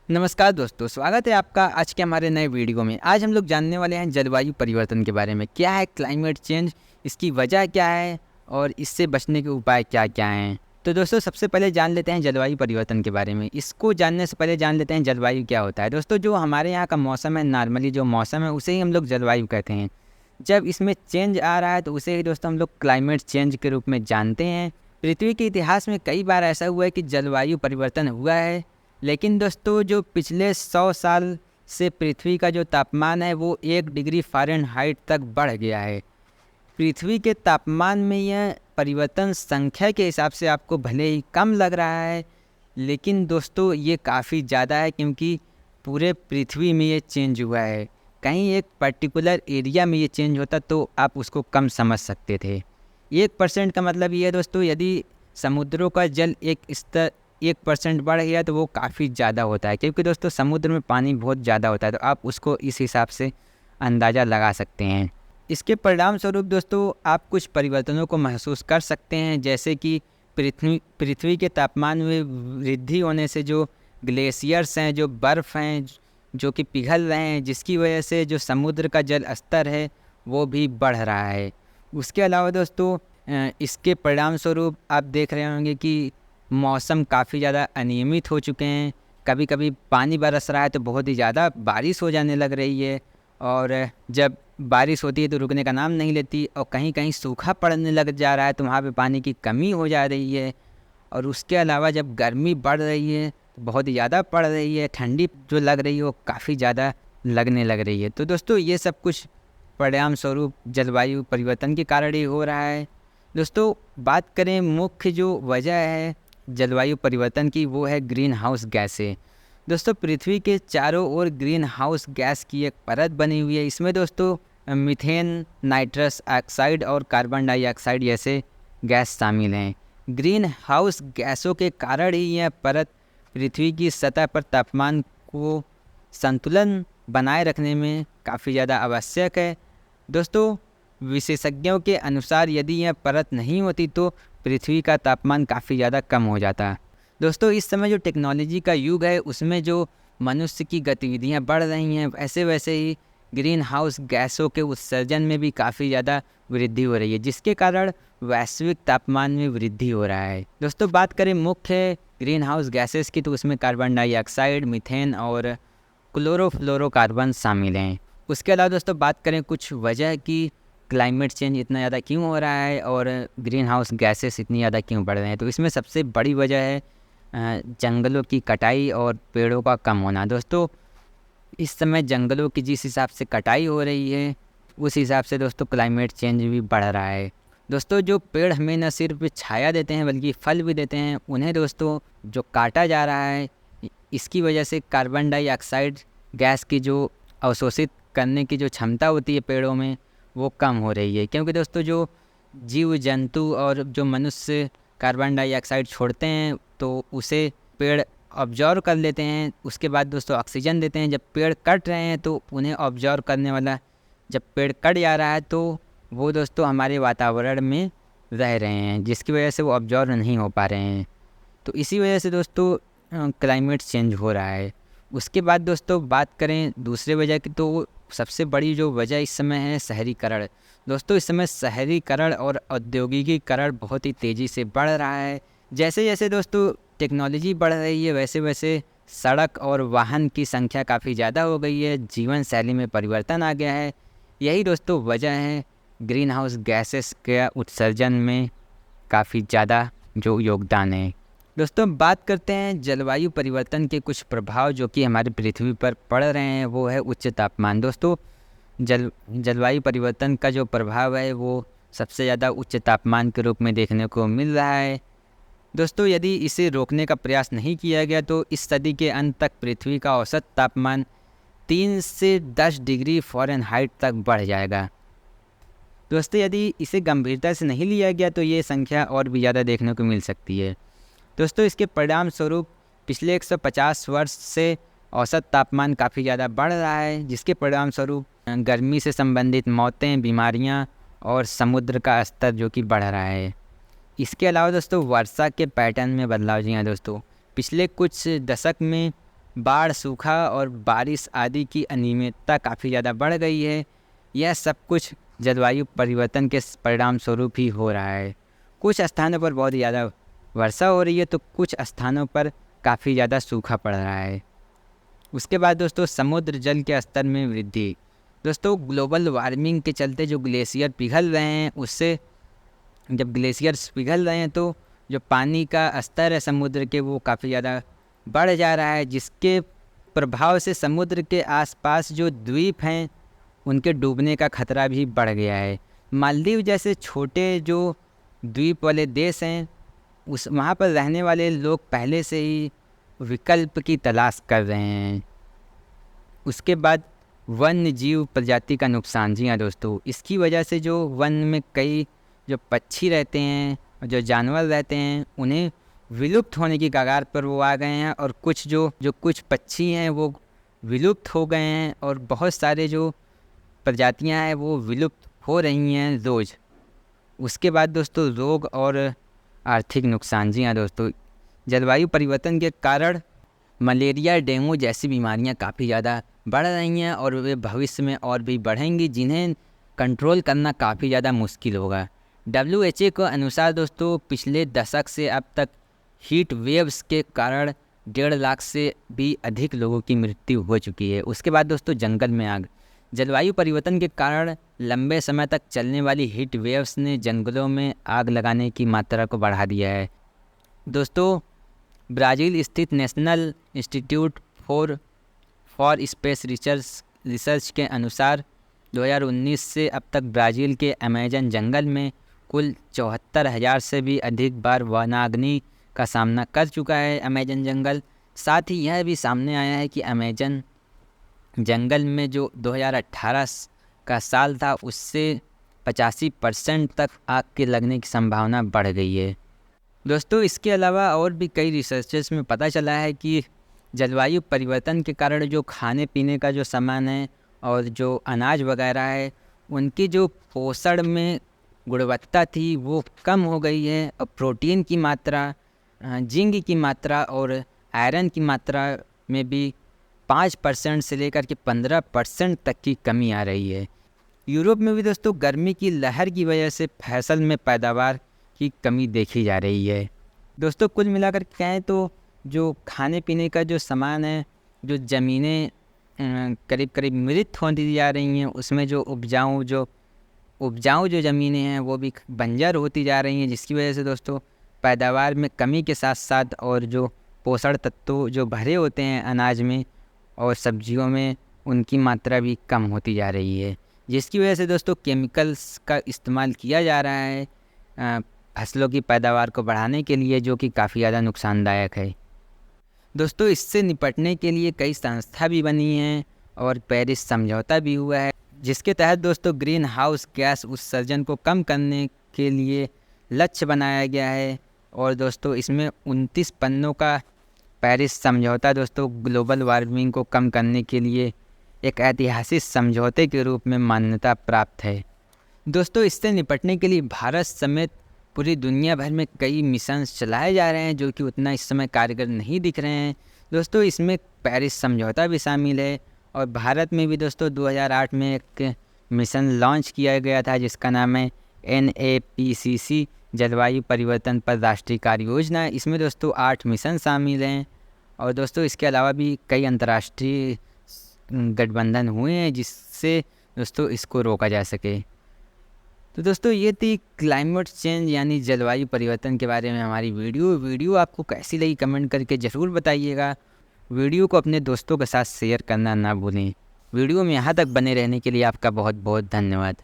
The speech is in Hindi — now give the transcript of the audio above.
नमस्कार दोस्तों, स्वागत है आपका आज के हमारे नए वीडियो में। आज हम लोग जानने वाले हैं जलवायु परिवर्तन के बारे में। क्या है क्लाइमेट चेंज, इसकी वजह क्या है और इससे बचने के उपाय क्या क्या हैं। तो दोस्तों सबसे पहले जान लेते हैं जलवायु परिवर्तन के बारे में। इसको जानने से पहले जान लेते हैं जलवायु क्या होता है। दोस्तों जो हमारे यहाँ का मौसम है, नॉर्मली जो मौसम है उसे ही हम लोग जलवायु कहते हैं। जब इसमें चेंज आ रहा है तो उसे ही दोस्तों हम लोग क्लाइमेट चेंज के रूप में जानते हैं। पृथ्वी के इतिहास में कई बार ऐसा हुआ है कि जलवायु परिवर्तन हुआ है, लेकिन दोस्तों जो पिछले 100 साल से पृथ्वी का जो तापमान है वो 1 डिग्री फ़ारेनहाइट तक बढ़ गया है। पृथ्वी के तापमान में यह परिवर्तन संख्या के हिसाब से आपको भले ही कम लग रहा है, लेकिन दोस्तों ये काफ़ी ज़्यादा है, क्योंकि पूरे पृथ्वी में ये चेंज हुआ है। कहीं एक पर्टिकुलर एरिया में ये चेंज होता तो आप उसको कम समझ सकते थे। 1% का मतलब ये है दोस्तों, यदि समुद्रों का जल एक स्तर 1% बढ़ गया तो वो काफ़ी ज़्यादा होता है, क्योंकि दोस्तों समुद्र में पानी बहुत ज़्यादा होता है, तो आप उसको इस हिसाब से अंदाज़ा लगा सकते हैं। इसके परिणाम स्वरूप दोस्तों आप कुछ परिवर्तनों को महसूस कर सकते हैं, जैसे कि पृथ्वी के तापमान में वृद्धि होने से जो ग्लेशियर्स हैं, जो बर्फ़ हैं जो कि पिघल रहे हैं, जिसकी वजह से जो समुद्र का जल स्तर है वो भी बढ़ रहा है। उसके अलावा दोस्तों इसके परिणाम स्वरूप आप देख रहे होंगे कि मौसम काफ़ी ज़्यादा अनियमित हो चुके हैं। कभी कभी पानी बरस रहा है तो बहुत ही ज़्यादा बारिश हो जाने लग रही है, और जब बारिश होती है तो रुकने का नाम नहीं लेती, और कहीं कहीं सूखा पड़ने लग जा रहा है तो वहाँ पे पानी की कमी हो जा रही है। और उसके अलावा जब गर्मी बढ़ रही है तो बहुत ही ज़्यादा पड़ रही है, ठंडी जो लग रही है वो काफ़ी ज़्यादा लगने लग रही है। तो दोस्तों ये सब कुछ परिणाम स्वरूप जलवायु परिवर्तन के कारण ही हो रहा है। दोस्तों बात करें मुख्य जो वजह है जलवायु परिवर्तन की, वो है ग्रीन हाउस गैसें। दोस्तों पृथ्वी के चारों ओर ग्रीन हाउस गैस की एक परत बनी हुई है। इसमें दोस्तों मीथेन, नाइट्रस ऑक्साइड और कार्बन डाइऑक्साइड जैसे गैस शामिल हैं। ग्रीन हाउस गैसों के कारण ही यह परत पृथ्वी की सतह पर तापमान को संतुलन बनाए रखने में काफ़ी ज़्यादा आवश्यक है। दोस्तों विशेषज्ञों के अनुसार यदि यह परत नहीं होती तो पृथ्वी का तापमान काफ़ी ज़्यादा कम हो जाता। दोस्तों इस समय जो टेक्नोलॉजी का युग है उसमें जो मनुष्य की गतिविधियां बढ़ रही हैं, वैसे वैसे ही ग्रीन हाउस गैसों के उत्सर्जन में भी काफ़ी ज़्यादा वृद्धि हो रही है, जिसके कारण वैश्विक तापमान में वृद्धि हो रहा है। दोस्तों बात करें मुख्य ग्रीन हाउस गैसेस की, तो उसमें कार्बन डाइऑक्साइड, मीथेन और क्लोरोफ्लोरोकार्बन शामिल हैं। उसके अलावा दोस्तों बात करें कुछ वजह की क्लाइमेट चेंज इतना ज़्यादा क्यों हो रहा है और ग्रीन हाउस गैसेस इतनी ज़्यादा क्यों बढ़ रहे हैं, तो इसमें सबसे बड़ी वजह है जंगलों की कटाई और पेड़ों का कम होना। दोस्तों इस समय जंगलों की जिस हिसाब से कटाई हो रही है उस हिसाब से दोस्तों क्लाइमेट चेंज भी बढ़ रहा है। दोस्तों जो पेड़ हमें न सिर्फ छाया देते हैं बल्कि फल भी देते हैं, उन्हें दोस्तों जो काटा जा रहा है, इसकी वजह से कार्बन डाइऑक्साइड गैस की जो अवशोषित करने की जो क्षमता होती है पेड़ों में वो कम हो रही है, क्योंकि दोस्तों जो जीव जंतु और जो मनुष्य कार्बन डाइऑक्साइड छोड़ते हैं तो उसे पेड़ ऑब्जर्व कर लेते हैं। उसके बाद दोस्तों ऑक्सीजन देते हैं। जब पेड़ कट रहे हैं तो उन्हें ऑब्जर्व करने वाला, जब पेड़ कट जा रहा है तो वो दोस्तों हमारे वातावरण में रह रहे हैं, जिसकी वजह से वो ऑब्जर्व नहीं हो पा रहे हैं। तो इसी वजह से दोस्तों क्लाइमेट चेंज हो रहा है। उसके बाद दोस्तों बात करें दूसरे वजह की, तो सबसे बड़ी जो वजह इस समय है शहरीकरण। दोस्तों इस समय शहरीकरण और औद्योगिकीकरण बहुत ही तेज़ी से बढ़ रहा है। जैसे जैसे दोस्तों टेक्नोलॉजी बढ़ रही है वैसे वैसे सड़क और वाहन की संख्या काफ़ी ज़्यादा हो गई है, जीवन शैली में परिवर्तन आ गया है। यही दोस्तों वजह है ग्रीन हाउस गैसेस के उत्सर्जन में काफ़ी ज़्यादा जो योगदान है। दोस्तों बात करते हैं जलवायु परिवर्तन के कुछ प्रभाव जो कि हमारी पृथ्वी पर पड़ रहे हैं, वो है उच्च तापमान। दोस्तों जलवायु परिवर्तन का जो प्रभाव है वो सबसे ज़्यादा उच्च तापमान के रूप में देखने को मिल रहा है। दोस्तों यदि इसे रोकने का प्रयास नहीं किया गया तो इस सदी के अंत तक पृथ्वी का औसत तापमान 3 से 10 डिग्री फ़ारेनहाइट तक बढ़ जाएगा। दोस्तों यदि इसे गंभीरता से नहीं लिया गया तो ये संख्या और भी ज़्यादा देखने को मिल सकती है। दोस्तों इसके परिणाम स्वरूप पिछले 150 वर्ष से औसत तापमान काफ़ी ज़्यादा बढ़ रहा है, जिसके परिणाम स्वरूप गर्मी से संबंधित मौतें, बीमारियां और समुद्र का स्तर जो कि बढ़ रहा है। इसके अलावा दोस्तों वर्षा के पैटर्न में बदलाव। जी हाँ दोस्तों, पिछले कुछ दशक में बाढ़, सूखा और बारिश आदि की अनियमितता काफ़ी ज़्यादा बढ़ गई है। यह सब कुछ जलवायु परिवर्तन के परिणाम स्वरूप ही हो रहा है। कुछ स्थानों पर बहुत ज़्यादा वर्षा हो रही है तो कुछ स्थानों पर काफ़ी ज़्यादा सूखा पड़ रहा है। उसके बाद दोस्तों समुद्र जल के स्तर में वृद्धि। दोस्तों ग्लोबल वार्मिंग के चलते जो ग्लेशियर पिघल रहे हैं, उससे जब ग्लेशियर्स पिघल रहे हैं तो जो पानी का स्तर है समुद्र के वो काफ़ी ज़्यादा बढ़ जा रहा है, जिसके प्रभाव से समुद्र के आसपास जो द्वीप हैं उनके डूबने का खतरा भी बढ़ गया है। मालदीव जैसे छोटे जो द्वीप वाले देश हैं उस वहाँ पर रहने वाले लोग पहले से ही विकल्प की तलाश कर रहे हैं। उसके बाद वन्य जीव प्रजाति का नुकसान। जी हाँ दोस्तों, इसकी वजह से जो वन में कई जो पक्षी रहते हैं और जो जानवर रहते हैं उन्हें विलुप्त होने की कगार पर वो आ गए हैं, और कुछ जो कुछ पक्षी हैं वो विलुप्त हो गए हैं और बहुत सारे जो प्रजातियां हैं वो विलुप्त हो रही हैं रोज़। उसके बाद दोस्तों रोग और आर्थिक नुकसान। जी हाँ दोस्तों, जलवायु परिवर्तन के कारण मलेरिया, डेंगू जैसी बीमारियां काफ़ी ज़्यादा बढ़ रही हैं और वे भविष्य में और भी बढ़ेंगी, जिन्हें कंट्रोल करना काफ़ी ज़्यादा मुश्किल होगा। WHO के अनुसार दोस्तों पिछले दशक से अब तक हीट वेव्स के कारण 1.5 लाख से भी अधिक लोगों की मृत्यु हो चुकी है। उसके बाद दोस्तों जंगल में आग। जलवायु परिवर्तन के कारण लंबे समय तक चलने वाली हीट वेव्स ने जंगलों में आग लगाने की मात्रा को बढ़ा दिया है। दोस्तों ब्राज़ील स्थित national institute for space research के अनुसार 2019 से अब तक ब्राज़ील के अमेजन जंगल में कुल 74,000 से भी अधिक बार वनाग्नि का सामना कर चुका है अमेजन जंगल। साथ ही यह भी सामने आया है कि अमेजन जंगल में जो 2018 का साल था उससे 85% तक आग के लगने की संभावना बढ़ गई है। दोस्तों इसके अलावा और भी कई रिसर्चेस में पता चला है कि जलवायु परिवर्तन के कारण जो खाने पीने का जो सामान है और जो अनाज वगैरह है उनकी जो पोषण में गुणवत्ता थी वो कम हो गई है, और प्रोटीन की मात्रा, जिंक की मात्रा और आयरन की मात्रा में भी 5% से लेकर के 15% तक की कमी आ रही है। यूरोप में भी दोस्तों गर्मी की लहर की वजह से फसल में पैदावार की कमी देखी जा रही है। दोस्तों कुल मिलाकर कहें तो जो खाने पीने का जो सामान है, जो ज़मीनें करीब करीब मृत होती जा रही हैं, उसमें जो उपजाऊ जो ज़मीनें हैं वो भी बंजर होती जा रही हैं, जिसकी वजह से दोस्तों पैदावार में कमी के साथ साथ और जो पोषण तत्व जो भरे होते हैं अनाज में और सब्जियों में उनकी मात्रा भी कम होती जा रही है, जिसकी वजह से दोस्तों केमिकल्स का इस्तेमाल किया जा रहा है फसलों की पैदावार को बढ़ाने के लिए, जो कि काफ़ी ज़्यादा नुकसानदायक है। दोस्तों इससे निपटने के लिए कई संस्था भी बनी हैं और पेरिस समझौता भी हुआ है, जिसके तहत दोस्तों ग्रीन हाउस गैस उत्सर्जन को कम करने के लिए लक्ष्य बनाया गया है। और दोस्तों इसमें 29 पन्नों का पेरिस समझौता दोस्तों ग्लोबल वार्मिंग को कम करने के लिए एक ऐतिहासिक समझौते के रूप में मान्यता प्राप्त है। दोस्तों इससे निपटने के लिए भारत समेत पूरी दुनिया भर में कई मिशन चलाए जा रहे हैं, जो कि उतना इस समय कारगर नहीं दिख रहे हैं। दोस्तों इसमें पेरिस समझौता भी शामिल है, और भारत में भी दोस्तों 2008 में एक मिशन लॉन्च किया गया था जिसका नाम है NAPCC जलवायु परिवर्तन पर राष्ट्रीय कार्य योजना। इसमें दोस्तों 8 मिशन शामिल हैं, और दोस्तों इसके अलावा भी कई अंतर्राष्ट्रीय गठबंधन हुए हैं जिससे दोस्तों इसको रोका जा सके। तो दोस्तों ये थी क्लाइमेट चेंज यानी जलवायु परिवर्तन के बारे में हमारी वीडियो आपको कैसी लगी कमेंट करके ज़रूर बताइएगा। वीडियो को अपने दोस्तों के साथ शेयर करना ना भूलें। वीडियो में यहाँ तक बने रहने के लिए आपका बहुत बहुत धन्यवाद।